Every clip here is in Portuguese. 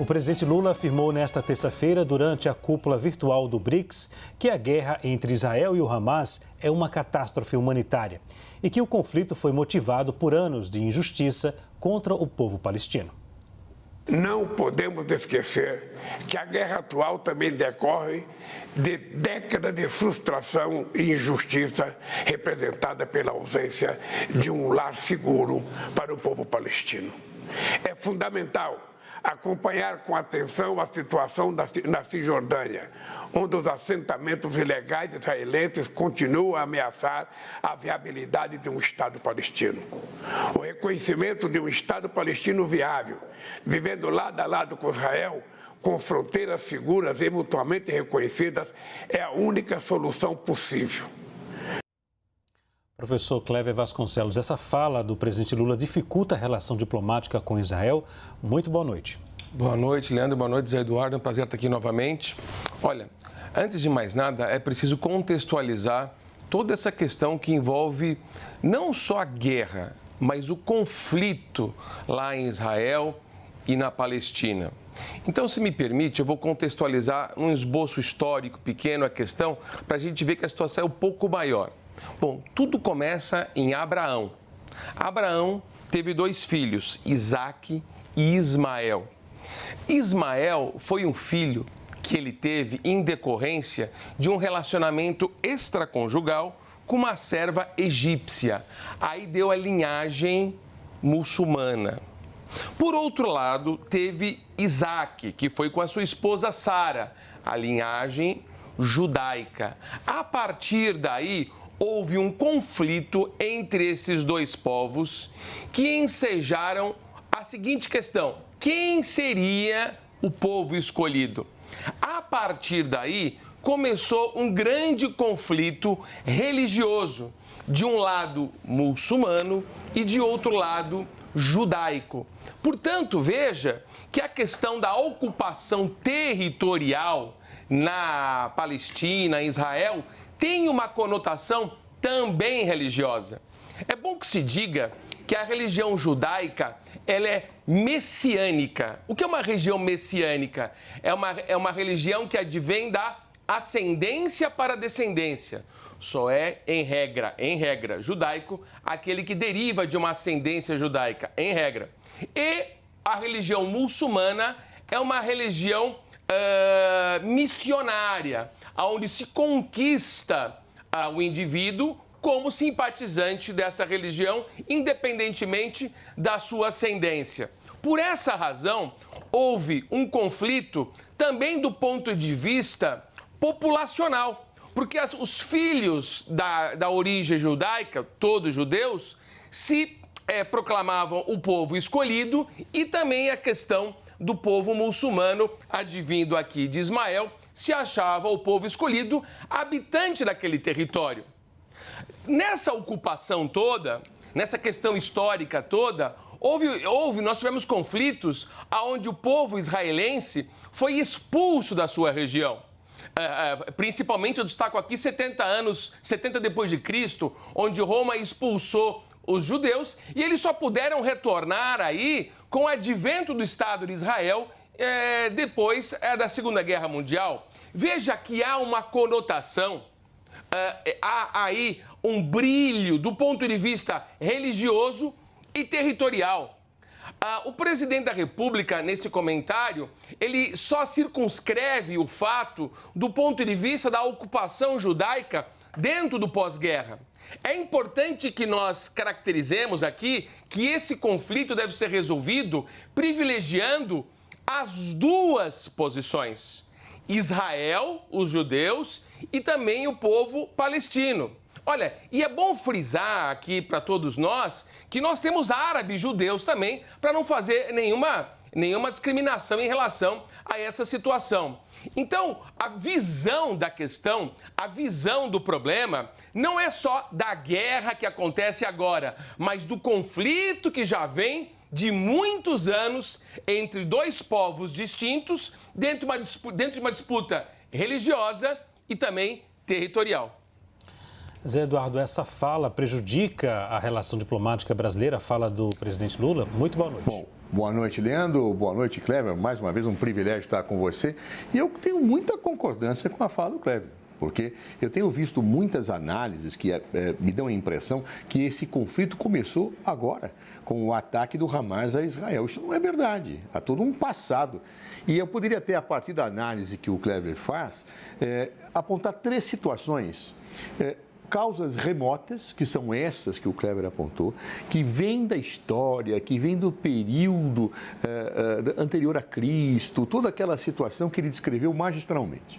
O presidente Lula afirmou nesta terça-feira, durante a cúpula virtual do BRICS, que a guerra entre Israel e o Hamas é uma catástrofe humanitária e que o conflito foi motivado por anos de injustiça contra o povo palestino. Não podemos esquecer que a guerra atual também decorre de décadas de frustração e injustiça representada pela ausência de um lar seguro para o povo palestino. É fundamental acompanhar com atenção a situação na Cisjordânia, onde os assentamentos ilegais israelenses continuam a ameaçar a viabilidade de um Estado palestino. O reconhecimento de um Estado palestino viável, vivendo lado a lado com Israel, com fronteiras seguras e mutuamente reconhecidas, é a única solução possível. Professor Cléber Vasconcelos, essa fala do presidente Lula dificulta a relação diplomática com Israel. Muito boa noite. Boa noite, Leandro. Boa noite, Zé Eduardo. É um prazer estar aqui novamente. Olha, antes de mais nada, é preciso contextualizar toda essa questão que envolve não só a guerra, mas o conflito lá em Israel e na Palestina. Então, se me permite, eu vou contextualizar num esboço histórico pequeno a questão para a gente ver que a situação é um pouco maior. Bom, tudo começa em Abraão. Abraão teve 2 filhos, Isaque e Ismael. Ismael foi um filho que ele teve em decorrência de um relacionamento extraconjugal com uma serva egípcia. Aí deu a linhagem muçulmana. Por outro lado, teve Isaque, que foi com a sua esposa Sara, a linhagem judaica. A partir daí, houve um conflito entre esses 2 povos que ensejaram a seguinte questão: quem seria o povo escolhido? A partir daí, começou um grande conflito religioso, de um lado muçulmano e de outro lado judaico. Portanto, veja que a questão da ocupação territorial na Palestina, em Israel, tem uma conotação também religiosa. É bom que se diga que a religião judaica ela é messiânica. O que é uma religião messiânica? É uma religião que advém da ascendência para a descendência. Só é, em regra, judaico, aquele que deriva de uma ascendência judaica, em regra. E a religião muçulmana é uma religião missionária, onde se conquista o indivíduo como simpatizante dessa religião, independentemente da sua ascendência. Por essa razão, houve um conflito também do ponto de vista populacional, porque os filhos da origem judaica, todos judeus, se proclamavam o povo escolhido, e também a questão do povo muçulmano, advindo aqui de Ismael, se achava o povo escolhido, habitante daquele território. Nessa ocupação toda, nessa questão histórica toda, nós tivemos conflitos onde o povo israelense foi expulso da sua região. Principalmente, eu destaco aqui 70 depois de Cristo, onde Roma expulsou os judeus, e eles só puderam retornar aí com o advento do Estado de Israel depois da Segunda Guerra Mundial. Veja que há uma conotação, há aí um brilho do ponto de vista religioso e territorial. O presidente da República, nesse comentário, ele só circunscreve o fato do ponto de vista da ocupação judaica dentro do pós-guerra. É importante que nós caracterizemos aqui que esse conflito deve ser resolvido privilegiando as 2 posições: Israel, os judeus, e também o povo palestino. Olha, e é bom frisar aqui para todos nós que nós temos árabes judeus também, para não fazer nenhuma discriminação em relação a essa situação. Então, a visão da questão, a visão do problema, não é só da guerra que acontece agora, mas do conflito que já vem de muitos anos entre 2 povos distintos, dentro de uma disputa religiosa e também territorial. Zé Eduardo, essa fala prejudica a relação diplomática brasileira, a fala do presidente Lula? Muito boa noite. Bom, Boa noite, Leandro. Boa noite, Cleber. Mais uma vez um privilégio estar com você. E eu tenho muita concordância com a fala do Cleber, porque eu tenho visto muitas análises que me dão a impressão que esse conflito começou agora, com o ataque do Hamas a Israel. Isso não é verdade. Há todo um passado. E eu poderia até, a partir da análise que o Cleber faz, apontar 3 situações. Causas remotas, que são essas que o Cleber apontou, que vêm da história, que vêm do período anterior a Cristo, toda aquela situação que ele descreveu magistralmente.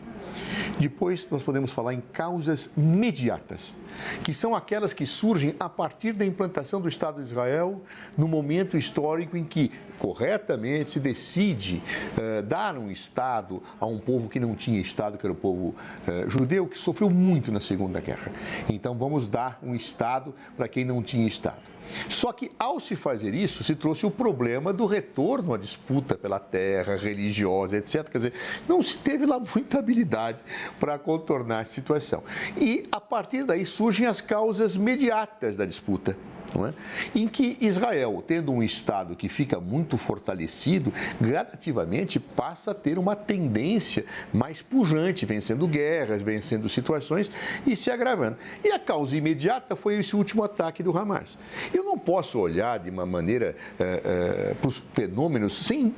Depois, nós podemos falar em causas mediatas, que são aquelas que surgem a partir da implantação do Estado de Israel, no momento histórico em que, corretamente, se decide dar um Estado a um povo que não tinha Estado, que era o povo judeu, que sofreu muito na Segunda Guerra. Então, vamos dar um Estado para quem não tinha Estado. Só que, ao se fazer isso, se trouxe o problema do retorno à disputa pela terra religiosa, etc. Quer dizer, não se teve lá muita habilidade para contornar a situação. E, a partir daí, surgem as causas mediatas da disputa. Não é? Em que Israel, tendo um Estado que fica muito fortalecido, gradativamente passa a ter uma tendência mais pujante, vencendo guerras, vencendo situações e se agravando. E a causa imediata foi esse último ataque do Hamas. Eu não posso olhar de uma maneira para os fenômenos sem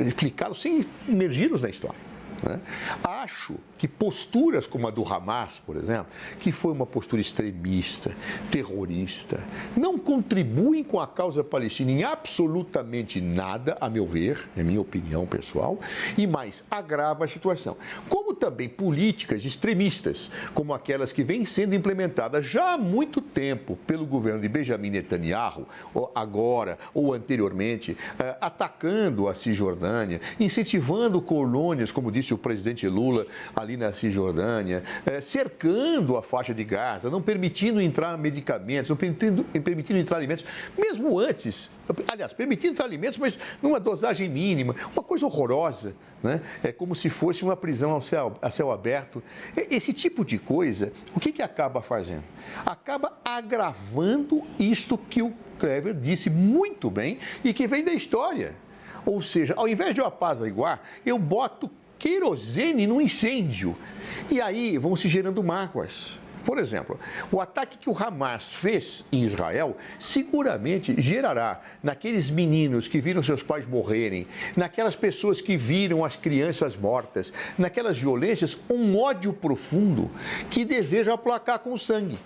explicá-los, sem imergi-los na história. Né? Acho que posturas como a do Hamas, por exemplo, que foi uma postura extremista, terrorista, não contribuem com a causa palestina em absolutamente nada, a meu ver, é minha opinião pessoal, e mais, agrava a situação. Como também políticas extremistas, como aquelas que vêm sendo implementadas já há muito tempo pelo governo de Benjamin Netanyahu, agora ou anteriormente, atacando a Cisjordânia, incentivando colônias, como disse o presidente Lula, ali na Cisjordânia, cercando a faixa de Gaza, não permitindo entrar medicamentos, não permitindo entrar alimentos, mesmo antes, aliás, permitindo entrar alimentos, mas numa dosagem mínima, uma coisa horrorosa, né? É como se fosse uma prisão a céu aberto. Esse tipo de coisa, o que acaba fazendo? Acaba agravando isto que o Cleber disse muito bem e que vem da história. Ou seja, ao invés de eu apaziguar, eu boto querosene no incêndio. E aí vão se gerando mágoas. Por exemplo, o ataque que o Hamas fez em Israel seguramente gerará naqueles meninos que viram seus pais morrerem, naquelas pessoas que viram as crianças mortas, naquelas violências, um ódio profundo que deseja aplacar com sangue.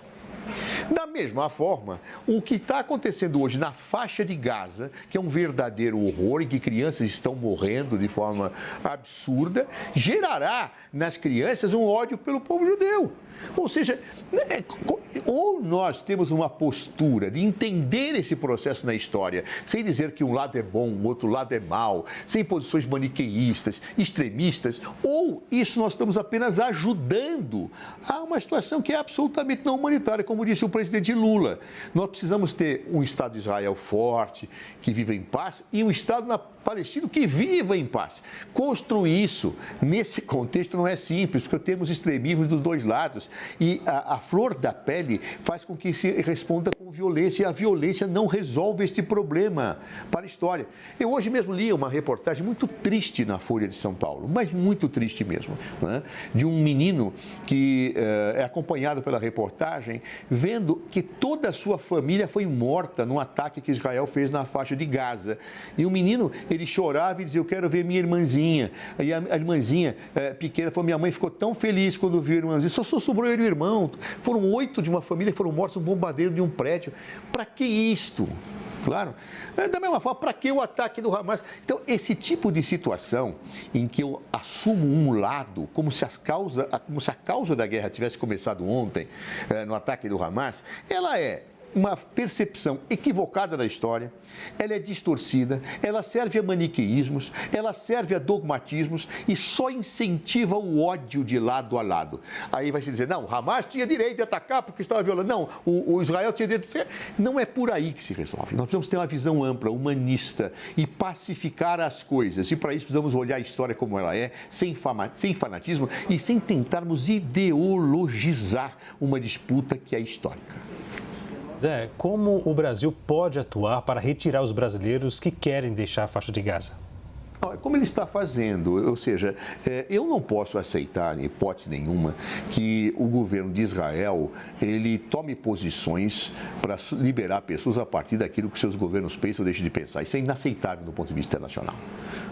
Da mesma forma, o que está acontecendo hoje na faixa de Gaza, que é um verdadeiro horror, em que crianças estão morrendo de forma absurda, gerará nas crianças um ódio pelo povo judeu. Ou seja, ou nós temos uma postura de entender esse processo na história, sem dizer que um lado é bom, o outro lado é mau, sem posições maniqueístas, extremistas, ou isso nós estamos apenas ajudando a uma situação que é absolutamente não humanitária, como disse o presidente Lula. Nós precisamos ter um Estado de Israel forte, que viva em paz, e um Estado palestino que viva em paz. Construir isso nesse contexto não é simples, porque temos extremismos dos dois lados. E a flor da pele faz com que se responda com violência, e a violência não resolve este problema para a história. Eu hoje mesmo li uma reportagem muito triste na Folha de São Paulo, mas muito triste mesmo, né? De um menino que é acompanhado pela reportagem, vendo que toda a sua família foi morta num ataque que Israel fez na faixa de Gaza. E o menino, ele chorava e dizia: eu quero ver minha irmãzinha. E a irmãzinha pequena falou: minha mãe ficou tão feliz quando viu a irmãzinha, só sobrou ele e o irmão. Foram 8 de uma família que foram mortos no bombardeio de um prédio. Para que isto? Claro. Da mesma forma, para que o ataque do Hamas? Então, esse tipo de situação em que eu assumo um lado, como se a causa da guerra tivesse começado ontem, no ataque do Hamas, ela é uma percepção equivocada da história, ela é distorcida, ela serve a maniqueísmos, ela serve a dogmatismos e só incentiva o ódio de lado a lado. Aí vai se dizer: não, o Hamas tinha direito de atacar porque estava violando. Não, o Israel tinha direito de... Não é por aí que se resolve. Nós precisamos ter uma visão ampla, humanista e pacificar as coisas. E para isso precisamos olhar a história como ela é, sem fanatismo e sem tentarmos ideologizar uma disputa que é histórica. Zé, como o Brasil pode atuar para retirar os brasileiros que querem deixar a faixa de Gaza? Como ele está fazendo, ou seja, eu não posso aceitar, em hipótese nenhuma, que o governo de Israel ele tome posições para liberar pessoas a partir daquilo que seus governos pensam ou deixam de pensar. Isso é inaceitável do ponto de vista internacional.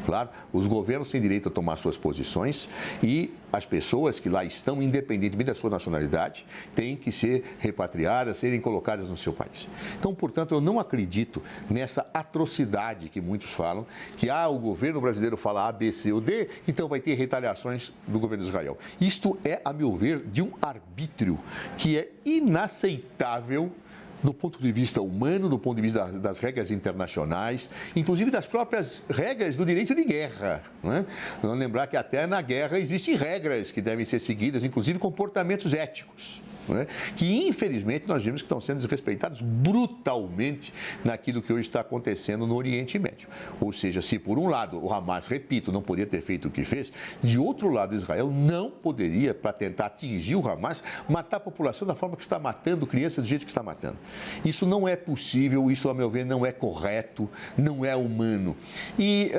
Claro, os governos têm direito a tomar suas posições e as pessoas que lá estão, independentemente da sua nacionalidade, têm que ser repatriadas, serem colocadas no seu país. Então, portanto, eu não acredito nessa atrocidade que muitos falam, que o governo brasileiro fala A, B, C ou D, então vai ter retaliações do governo de Israel. Isto é, a meu ver, de um arbítrio que é inaceitável do ponto de vista humano, do ponto de vista das regras internacionais, inclusive das próprias regras do direito de guerra. Vamos lembrar que até na guerra existem regras que devem ser seguidas, inclusive comportamentos éticos, que infelizmente nós vemos que estão sendo desrespeitados brutalmente naquilo que hoje está acontecendo no Oriente Médio. Ou seja, se por um lado o Hamas, repito, não poderia ter feito o que fez, de outro lado Israel não poderia, para tentar atingir o Hamas, matar a população da forma que está matando crianças do jeito que está matando. Isso não é possível, isso a meu ver não é correto, não é humano. E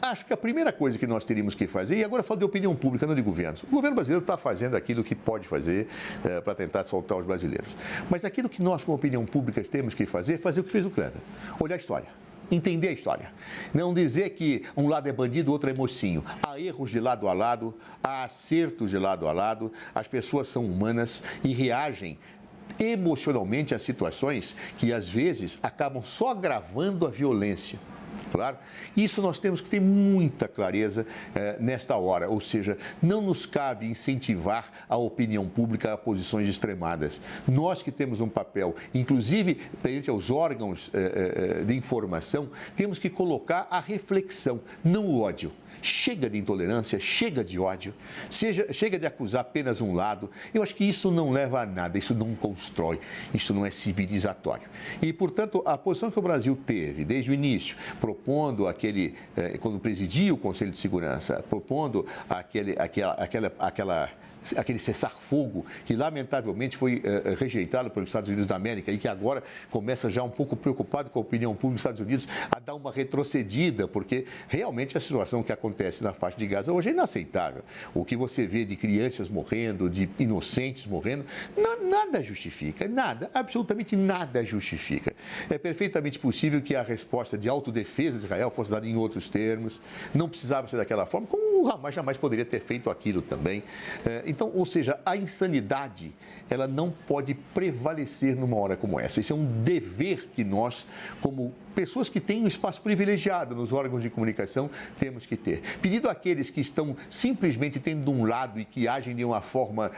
acho que a primeira coisa que nós teríamos que fazer, e agora eu falo de opinião pública, não de governos, o governo brasileiro está fazendo aquilo que pode fazer para tentar soltar os brasileiros. Mas aquilo que nós, como opinião pública, temos que fazer, fazer o que fez o Kleber, olhar a história. Entender a história. Não dizer que um lado é bandido, o outro é mocinho. Há erros de lado a lado, há acertos de lado a lado, as pessoas são humanas e reagem emocionalmente a situações que, às vezes, acabam só agravando a violência. Claro, isso nós temos que ter muita clareza nesta hora, ou seja, não nos cabe incentivar a opinião pública a posições extremadas. Nós que temos um papel, inclusive perante aos órgãos de informação, temos que colocar a reflexão, não o ódio. Chega de intolerância, chega de ódio, chega de acusar apenas um lado. Eu acho que isso não leva a nada, isso não constrói, isso não é civilizatório. E, portanto, a posição que o Brasil teve desde o início, propondo quando presidia o Conselho de Segurança, propondo aquele cessar-fogo que, lamentavelmente, foi rejeitado pelos Estados Unidos da América e que agora começa já um pouco preocupado com a opinião pública dos Estados Unidos a dar uma retrocedida, porque realmente a situação que acontece na faixa de Gaza hoje é inaceitável. O que você vê de crianças morrendo, de inocentes morrendo, nada justifica, nada, absolutamente nada justifica. É perfeitamente possível que a resposta de autodefesa de Israel fosse dada em outros termos, não precisava ser daquela forma, como o Hamas jamais poderia ter feito aquilo também. Então, ou seja, a insanidade, ela não pode prevalecer numa hora como essa. Isso é um dever que nós, como pessoas que têm um espaço privilegiado nos órgãos de comunicação, temos que ter. Pedido àqueles que estão simplesmente tendo um lado e que agem de uma forma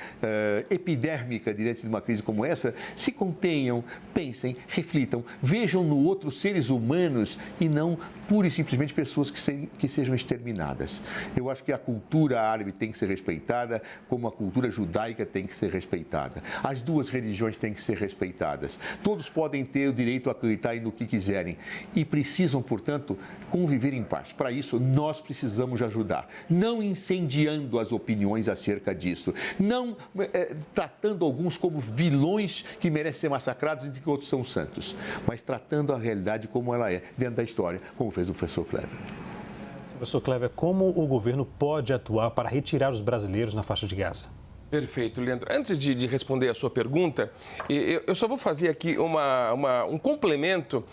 epidérmica diante de uma crise como essa, se contenham, pensem, reflitam, vejam no outro seres humanos e não pura e simplesmente pessoas que sejam exterminadas. Eu acho que a cultura árabe tem que ser respeitada, como a cultura judaica tem que ser respeitada. As duas religiões têm que ser respeitadas. Todos podem ter o direito a acreditar no que quiserem e precisam, portanto, conviver em paz. Para isso, nós precisamos ajudar, não incendiando as opiniões acerca disso, não tratando alguns como vilões que merecem ser massacrados e que outros são santos, mas tratando a realidade como ela é, dentro da história, como fez o professor Kleber. Professor Kleber, como o governo pode atuar para retirar os brasileiros na faixa de Gaza? Perfeito, Leandro. Antes de responder a sua pergunta, eu só vou fazer aqui um complemento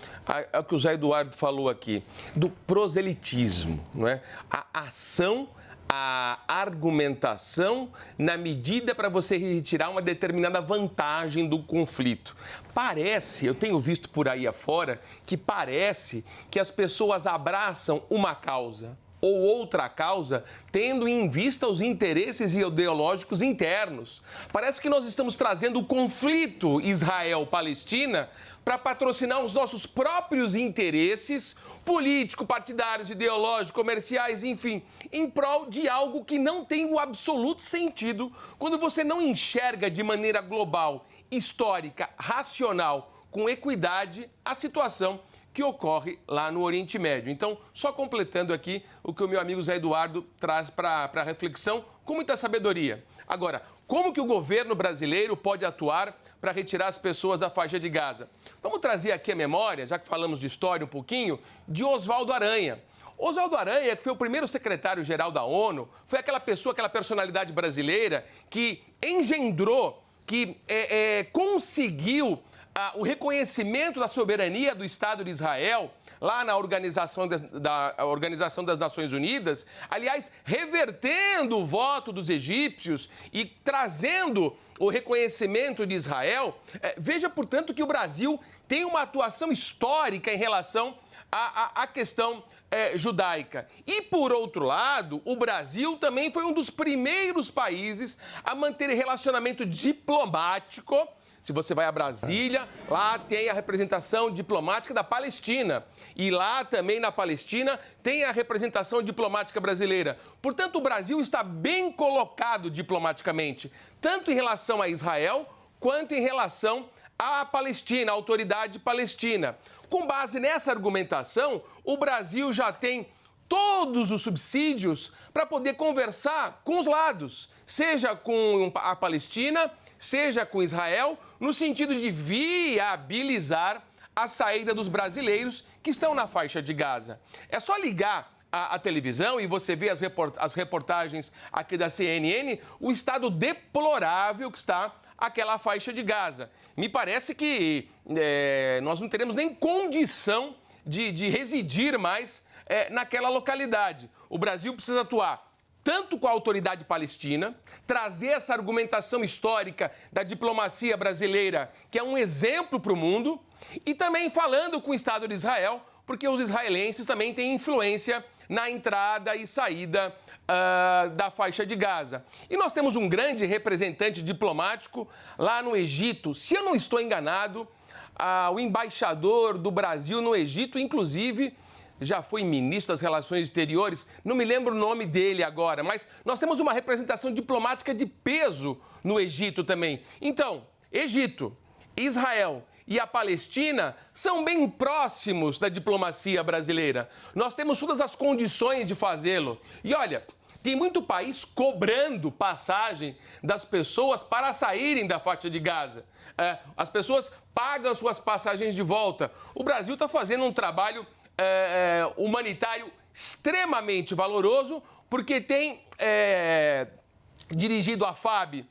ao que o Zé Eduardo falou aqui, do proselitismo, não é? A ação, a argumentação na medida para você retirar uma determinada vantagem do conflito. Parece, eu tenho visto por aí afora, que parece que as pessoas abraçam uma causa ou outra causa, tendo em vista os interesses ideológicos internos. Parece que nós estamos trazendo o conflito Israel-Palestina para patrocinar os nossos próprios interesses políticos, partidários, ideológicos, comerciais, enfim, em prol de algo que não tem o absoluto sentido quando você não enxerga de maneira global, histórica, racional, com equidade, a situação que ocorre lá no Oriente Médio. Então, só completando aqui o que o meu amigo Zé Eduardo traz para reflexão com muita sabedoria. Agora, como que o governo brasileiro pode atuar para retirar as pessoas da faixa de Gaza. Vamos trazer aqui a memória, já que falamos de história um pouquinho, de Oswaldo Aranha. Oswaldo Aranha, que foi o primeiro secretário-geral da ONU, foi aquela pessoa, aquela personalidade brasileira que engendrou, que conseguiu o reconhecimento da soberania do Estado de Israel lá na Organização das Nações Unidas, aliás, revertendo o voto dos egípcios e trazendo o reconhecimento de Israel. Veja, portanto, que o Brasil tem uma atuação histórica em relação à questão judaica. E, por outro lado, o Brasil também foi um dos primeiros países a manter relacionamento diplomático. Se você vai a Brasília, lá tem a representação diplomática da Palestina. E lá também na Palestina tem a representação diplomática brasileira. Portanto, o Brasil está bem colocado diplomaticamente, tanto em relação a Israel quanto em relação à Palestina, à autoridade palestina. Com base nessa argumentação, o Brasil já tem todos os subsídios para poder conversar com os lados, seja com a Palestina, seja com Israel, no sentido de viabilizar a saída dos brasileiros que estão na faixa de Gaza. É só ligar a televisão e você vê as reportagens aqui da CNN, o estado deplorável que está aquela faixa de Gaza. Me parece que nós não teremos nem condição de residir mais naquela localidade. O Brasil precisa atuar tanto com a autoridade palestina, trazer essa argumentação histórica da diplomacia brasileira, que é um exemplo para o mundo, e também falando com o Estado de Israel, porque os israelenses também têm influência na entrada e saída da faixa de Gaza. E nós temos um grande representante diplomático lá no Egito. Se eu não estou enganado, o embaixador do Brasil no Egito, inclusive, já foi ministro das Relações Exteriores, não me lembro o nome dele agora, mas nós temos uma representação diplomática de peso no Egito também. Então, Egito, Israel e a Palestina são bem próximos da diplomacia brasileira. Nós temos todas as condições de fazê-lo. E olha, tem muito país cobrando passagem das pessoas para saírem da faixa de Gaza. As pessoas pagam suas passagens de volta. O Brasil está fazendo um trabalho humanitário extremamente valoroso, porque tem dirigido a FAB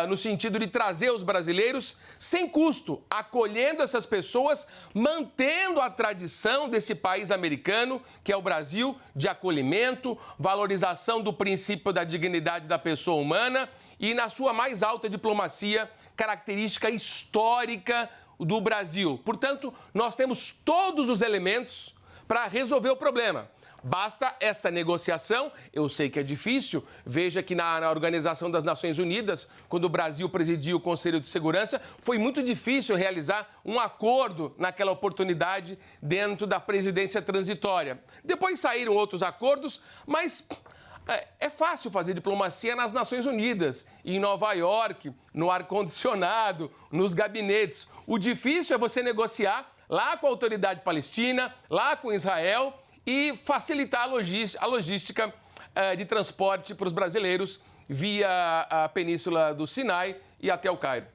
no sentido de trazer os brasileiros sem custo, acolhendo essas pessoas, mantendo a tradição desse país americano, que é o Brasil, de acolhimento, valorização do princípio da dignidade da pessoa humana e, na sua mais alta diplomacia, característica histórica do Brasil. Portanto, nós temos todos os elementos para resolver o problema. Basta essa negociação. Eu sei que é difícil. Veja que na Organização das Nações Unidas, quando o Brasil presidiu o Conselho de Segurança, foi muito difícil realizar um acordo naquela oportunidade dentro da presidência transitória. Depois saíram outros acordos, mas é fácil fazer diplomacia nas Nações Unidas, em Nova York, no ar-condicionado, nos gabinetes. O difícil é você negociar lá com a autoridade palestina, lá com Israel e facilitar a logística de transporte para os brasileiros via a Península do Sinai e até o Cairo.